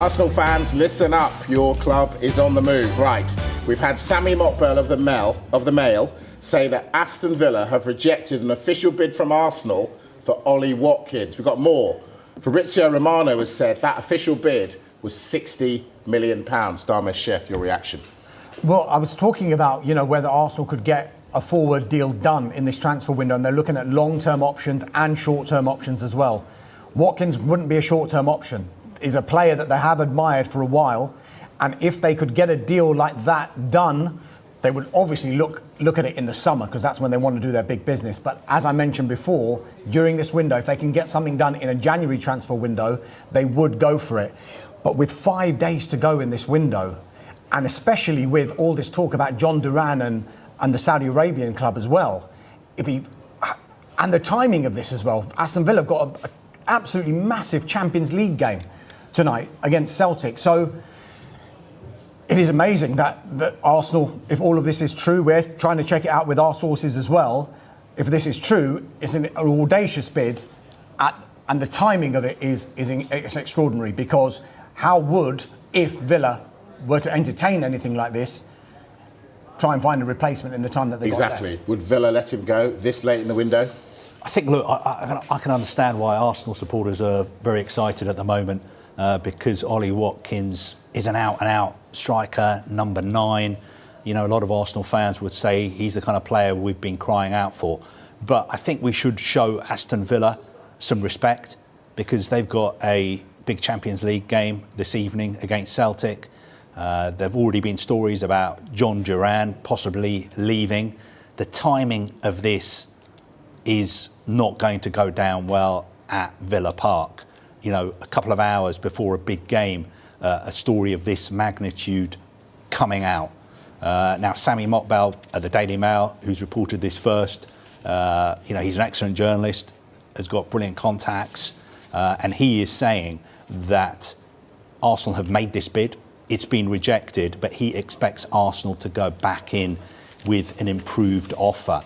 Arsenal fans, listen up. Your club is on the move. Right. We've had Sammy Mockbell of the Mail say that Aston Villa have rejected an official bid from Arsenal for Ollie Watkins. We've got more. Fabrizio Romano has said that official bid was £60 million. Dharmesh Sheth, your reaction? Well, I was talking about, whether Arsenal could get a forward deal done in this transfer window, and they're looking at long-term options and short-term options as well. Watkins wouldn't be a short-term option. Is a player that they have admired for a while, and if they could get a deal like that done, they would obviously look at it in the summer, because that's when they want to do their big business. But as I mentioned before, during this window, if they can get something done in a January transfer window, they would go for it. But with 5 days to go in this window, and especially with all this talk about John Duran and the Saudi Arabian club as well, and the timing of this as well, Aston Villa have got an absolutely massive Champions League game tonight against Celtic. So it is amazing that Arsenal, if all of this is true, we're trying to check it out with our sources as well. If this is true, it's an audacious bid, and the timing of it is extraordinary, because how would, if Villa were to entertain anything like this, try and find a replacement in the time that they got left? Exactly. Would Villa let him go this late in the window? I think, look, I can understand why Arsenal supporters are very excited at the moment, because Ollie Watkins is an out-and-out striker, number 9. A lot of Arsenal fans would say he's the kind of player we've been crying out for. But I think we should show Aston Villa some respect, because they've got a big Champions League game this evening against Celtic. There've already been stories about John Duran possibly leaving. The timing of this is not going to go down well at Villa Park. A couple of hours before a big game, a story of this magnitude coming out. Now, Sammy Mockbell at the Daily Mail, who's reported this first, he's an excellent journalist, has got brilliant contacts, and he is saying that Arsenal have made this bid. It's been rejected, but he expects Arsenal to go back in with an improved offer.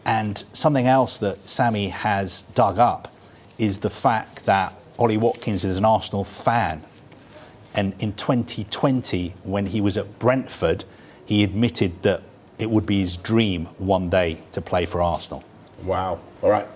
And something else that Sammy has dug up is the fact that Ollie Watkins is an Arsenal fan. And in 2020, when he was at Brentford, he admitted that it would be his dream one day to play for Arsenal. Wow. All right.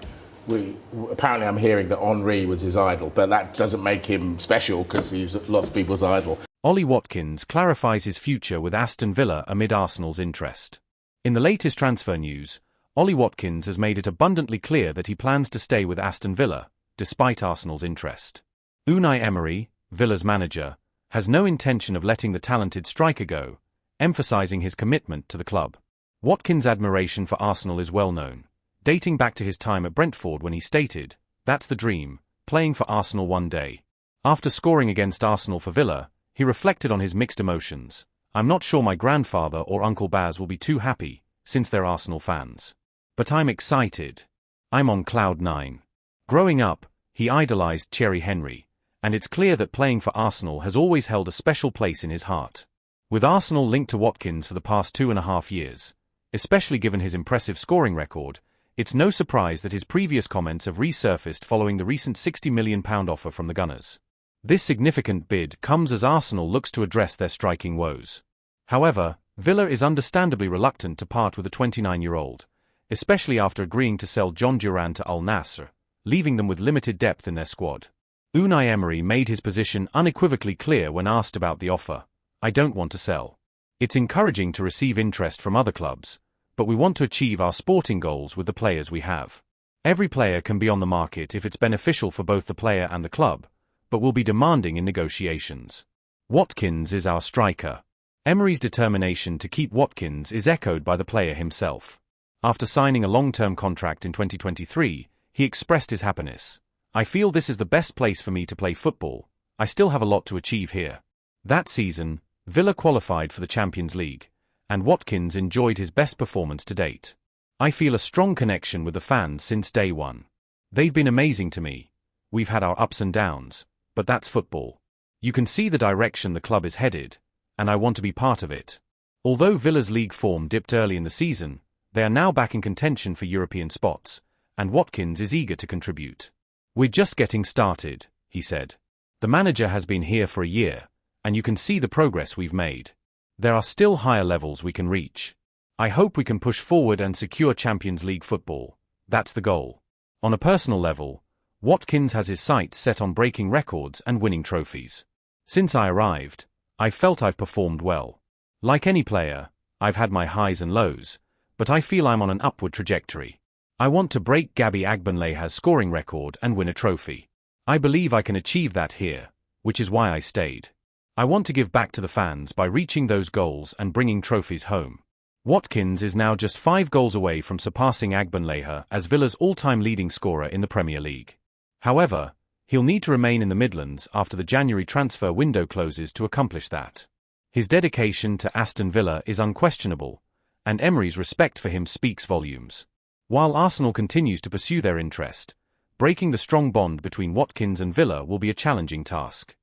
Apparently I'm hearing that Henry was his idol, but that doesn't make him special, because he's lots of people's idol. Ollie Watkins clarifies his future with Aston Villa amid Arsenal's interest. In the latest transfer news, Ollie Watkins has made it abundantly clear that he plans to stay with Aston Villa, despite Arsenal's interest. Unai Emery, Villa's manager, has no intention of letting the talented striker go, emphasising his commitment to the club. Watkins' admiration for Arsenal is well known, dating back to his time at Brentford, when he stated, "That's the dream, playing for Arsenal one day." After scoring against Arsenal for Villa, he reflected on his mixed emotions. "I'm not sure my grandfather or Uncle Baz will be too happy, since they're Arsenal fans. But I'm excited. I'm on cloud 9. Growing up, he idolised Thierry Henry, and it's clear that playing for Arsenal has always held a special place in his heart." With Arsenal linked to Watkins for the past 2.5 years, especially given his impressive scoring record, it's no surprise that his previous comments have resurfaced following the recent £60 million offer from the Gunners. This significant bid comes as Arsenal looks to address their striking woes. However, Villa is understandably reluctant to part with the 29-year-old, especially after agreeing to sell John Duran to Al Nassr, leaving them with limited depth in their squad. Unai Emery made his position unequivocally clear when asked about the offer. "I don't want to sell. It's encouraging to receive interest from other clubs, but we want to achieve our sporting goals with the players we have. Every player can be on the market if it's beneficial for both the player and the club, but we'll be demanding in negotiations. Watkins is our striker." Emery's determination to keep Watkins is echoed by the player himself. After signing a long-term contract in 2023, he expressed his happiness. "I feel this is the best place for me to play football. I still have a lot to achieve here." That season, Villa qualified for the Champions League, and Watkins enjoyed his best performance to date. "I feel a strong connection with the fans since day one. They've been amazing to me. We've had our ups and downs, but that's football. You can see the direction the club is headed, and I want to be part of it." Although Villa's league form dipped early in the season, they are now back in contention for European spots, and Watkins is eager to contribute. "We're just getting started," he said. The manager has been here for a year, and you can see the progress we've made. There are still higher levels we can reach. I hope we can push forward and secure Champions League football. That's the goal. On a personal level, Watkins has his sights set on breaking records and winning trophies. Since I arrived, I've felt I've performed well. Like any player, I've had my highs and lows, but I feel I'm on an upward trajectory. I want to break Gabby Agbonleha's scoring record and win a trophy. I believe I can achieve that here, which is why I stayed. I want to give back to the fans by reaching those goals and bringing trophies home. Watkins is now just 5 goals away from surpassing Agbonleha as Villa's all-time leading scorer in the Premier League. However, he'll need to remain in the Midlands after the January transfer window closes to accomplish that. His dedication to Aston Villa is unquestionable, and Emery's respect for him speaks volumes. While Arsenal continues to pursue their interest, breaking the strong bond between Watkins and Villa will be a challenging task.